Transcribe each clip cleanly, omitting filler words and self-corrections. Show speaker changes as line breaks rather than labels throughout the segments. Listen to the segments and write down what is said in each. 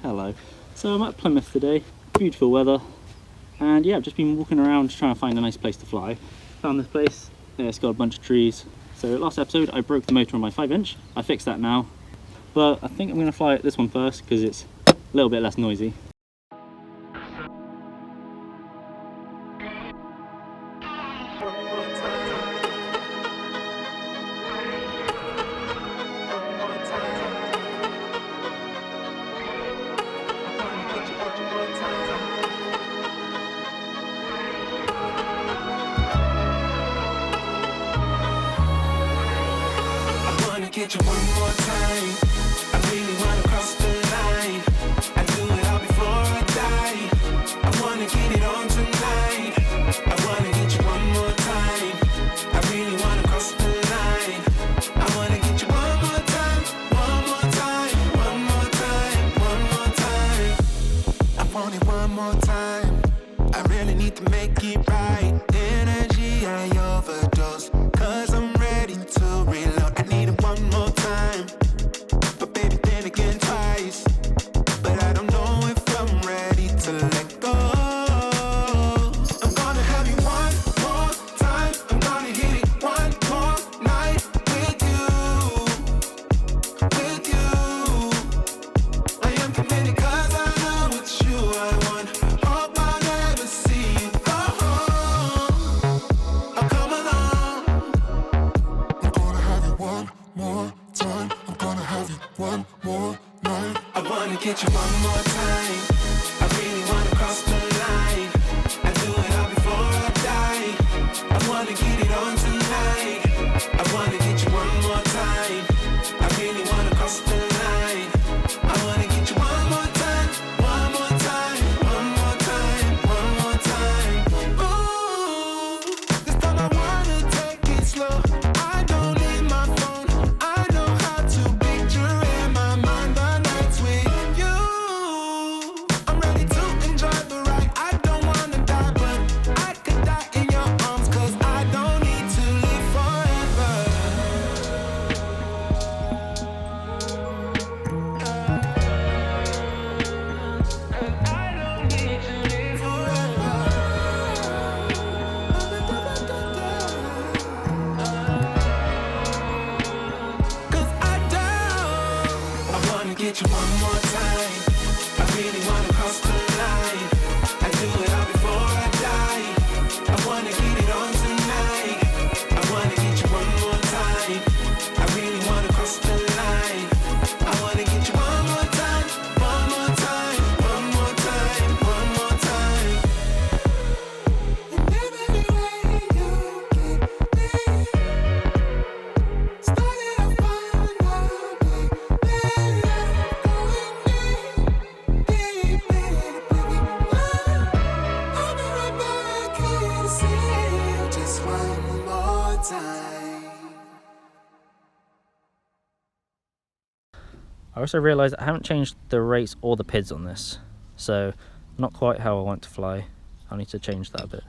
Hello. So I'm at Plymouth today, beautiful weather, and yeah, I've just been walking around trying to find a nice place to fly. Found this place, it's got a bunch of trees. So last episode I broke the motor on my 5-inch, I fixed that now, but I think I'm going to fly this one first because it's a little bit less noisy.
Get you one more time. I really wanna cross the line. I do it all before I die. I wanna get it on tonight. I wanna get you one more time. I really wanna cross the line. I wanna get you one more time, one more time, one more time, one more time. I want it one more time. I really need to make it right. Energy I overdose, 'cause I'm ready to reload. I need it one more time, but baby then again twice. But I don't know if I'm ready to let go. I'm gonna have you one more time. I'm gonna hit it one more night with you, with you. I am committed 'cause I know it's you I want. Hope I never see you go home. I'll come along. I'm gonna have you one more time. I'm gonna have you one more night. I wanna get you one more time. I really wanna cross the line. I do it all before I die. I wanna get it on tonight. I wanna get you one more time. I really wanna cross the line. I wanna get you one more time, one more time, one more time, one more time. Ooh, this time I wanna take it slow. I don't need my phone. I know how to picture in my mind the nights with you. I'm ready to enjoy the ride. I don't wanna die, but I could die in your arms, 'cause I don't need to live forever. I don't need to live forever. 'Cause I don't. I wanna get you one more time. I really wanna cross the line. I do it all before I die. I wanna get it on tonight. I wanna get you one more time. I really wanna cross the line. I wanna get you one more time, one more time, one more time, one more time. And every way you keep me started off fine, now then left going deep, baby. I'll be right back and see you just one more time.
I also realised I haven't changed the rates or the PIDs on this, so not quite how I want to fly. I need to change that a bit.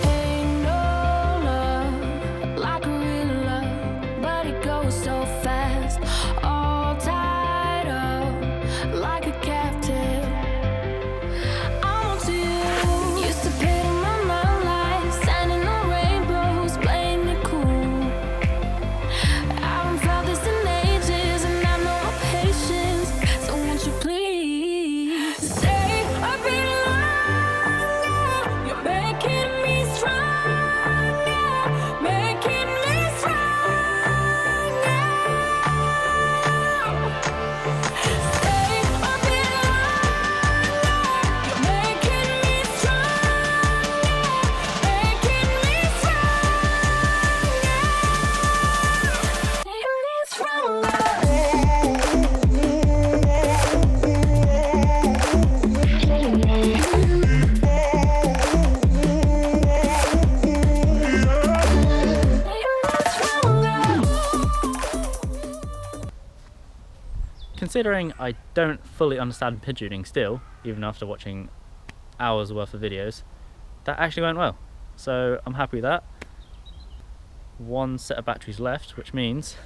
Ain't no love like a real love, but it goes so fast. All tied up like a captive. I'm on to you. Used to pit in my mind like standing on rainbows, playing it cool. I haven't felt this in ages, and I know my patience. So won't you please stay a bit longer? You're making me stronger, making me stronger. Stay a bit longer. You're making me stronger, making me stronger,
Considering I don't fully understand PID tuning still, even after watching hours worth of videos, that actually went well. So I'm happy with that. One set of batteries left, which means...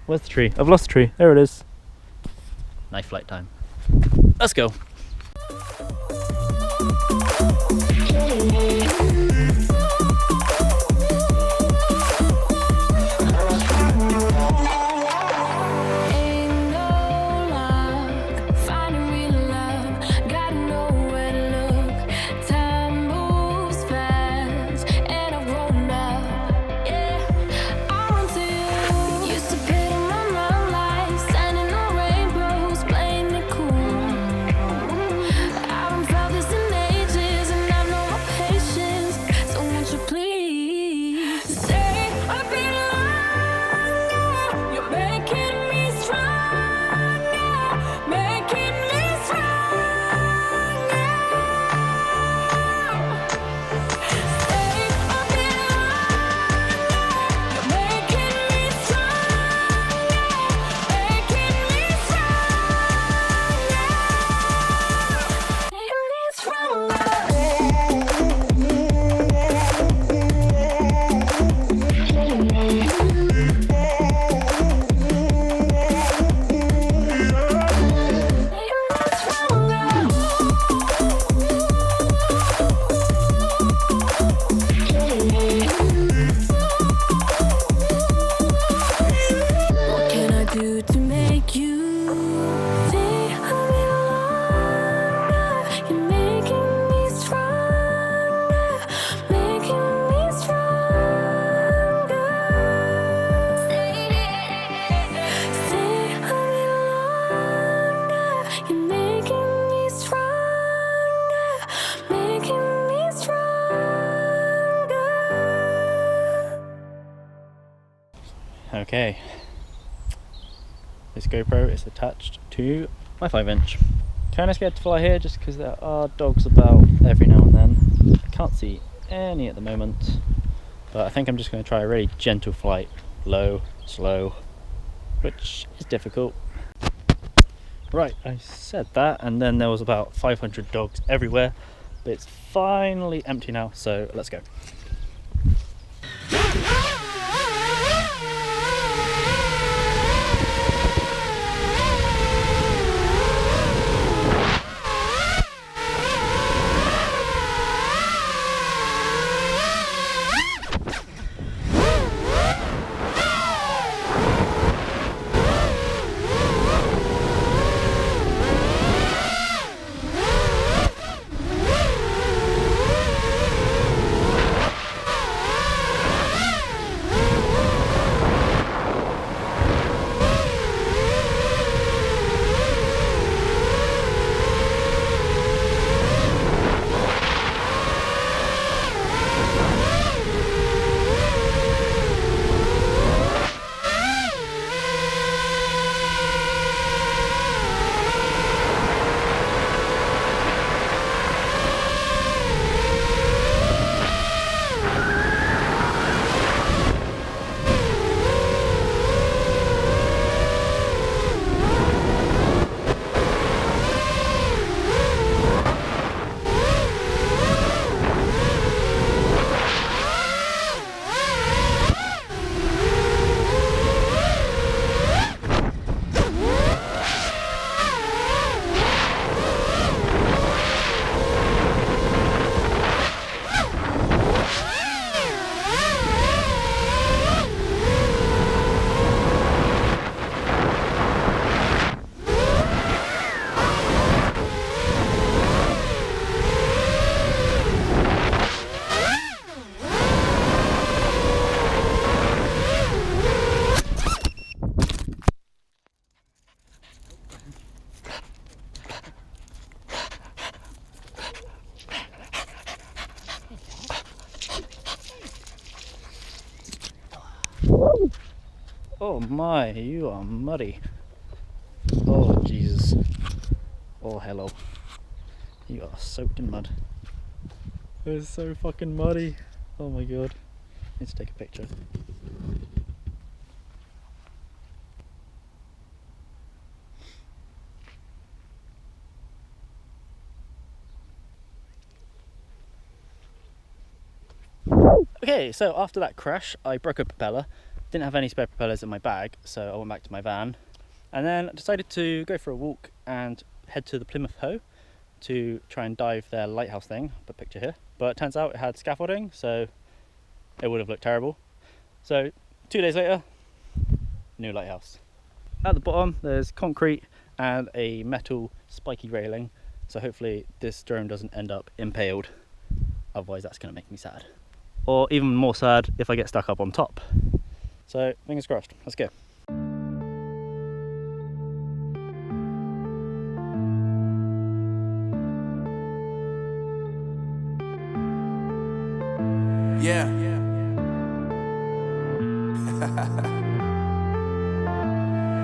Where's the tree? I've lost the tree. There it is. Night flight time. Let's go. Okay, this GoPro is attached to my 5-inch. Kind of scared to fly here just because there are dogs about every now and then. I can't see any at the moment, but I think I'm just going to try a really gentle flight, low, slow, which is difficult. Right, I said that, and then there was about 500 dogs everywhere, but it's finally empty now, so let's go. Oh my, you are muddy. Oh Jesus. Oh hello. You are soaked in mud. It's so fucking muddy. Oh my god. I need to take a picture. Okay, so after that crash, I broke a propeller. Didn't have any spare propellers in my bag, so I went back to my van. And then I decided to go for a walk and head to the Plymouth Hoe to try and dive their lighthouse thing, the picture here. But it turns out it had scaffolding, so it would have looked terrible. So 2 days later, new lighthouse. At the bottom there's concrete and a metal spiky railing, so hopefully this drone doesn't end up impaled, otherwise that's going to make me sad. Or even more sad if I get stuck up on top. So fingers crossed, let's go.
Yeah.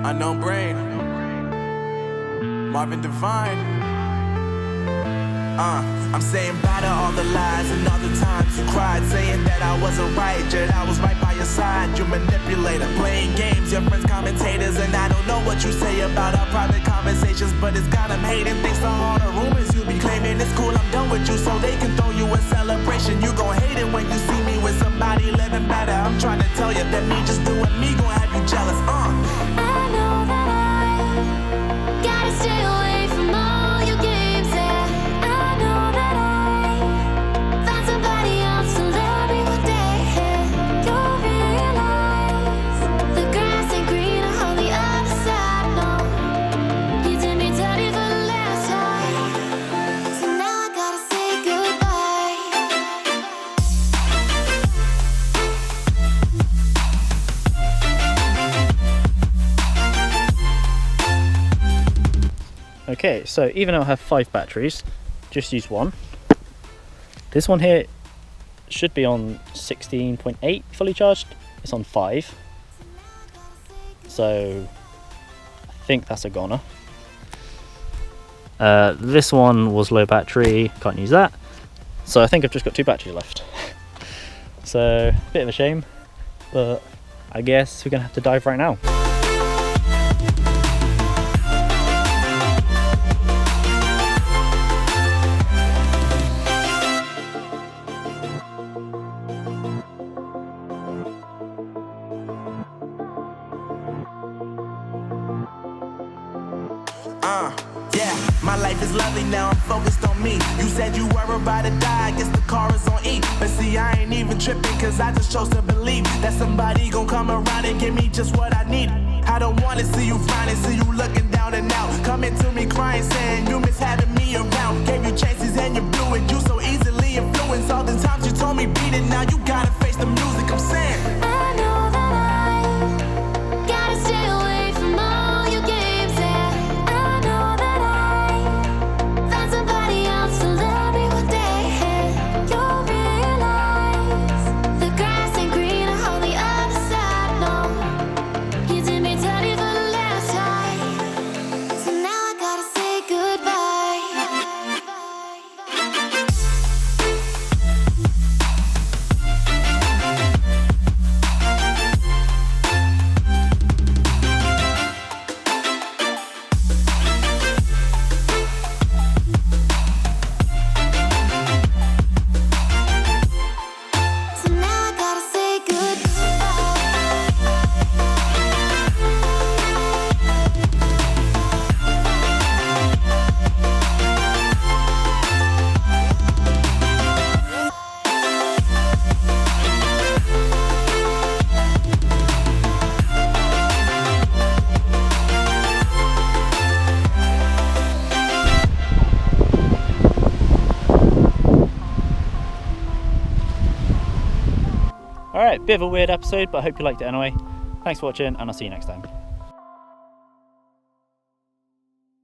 Unknown Brain, Marvin Divine. I'm saying bye to all the lies and all the times you cried, saying that I wasn't right, yet I was right by your side. You manipulator, playing games, your friends commentators, and I don't know what you say about our private conversations, but it's got them hating thanks to all the rumors you be claiming. It's cool, I'm done with you, so they can throw you a celebration. You gon' hate it when you see me with somebody living better. I'm trying to tell you that me just doing me gon' have you jealous.
I know that I gotta stay away from all your games, yeah. I know that I found somebody else to love me one day, yeah. You'll realize the grass ain't greener on the other side, no. You did me dirty for the last time, so now I gotta say goodbye.
Okay, so even though I have 5 batteries, just use one. This one here should be on 16.8 fully charged. It's on 5. So I think that's a goner. This one was low battery, can't use that. So I think I've just got 2 batteries left. So a bit of a shame, but I guess we're gonna have to dive right now.
Yeah, my life is lovely now, I'm focused on me. You said you were about to die, I guess the car is on E. But see, I ain't even tripping, cause I just chose to believe that somebody gon' come around and give me just what I need. I don't wanna see you frowning, see you looking down and out, coming to me crying, saying you miss having me around. Gave you chances and you blew it, you so easily influenced. All the times you told me beat it, now you gotta face the music, I'm saying
I know that I gotta stay away from all your games, yeah. I know that I found somebody else to love me one day, yeah. You'll realize the grass ain't greener on the other side, no. You did me dirty for the last time, so now I gotta say goodbye. So now I gotta say goodbye.
Alright, bit of a weird episode, but I hope you liked it anyway. Thanks for watching, and I'll see you next time.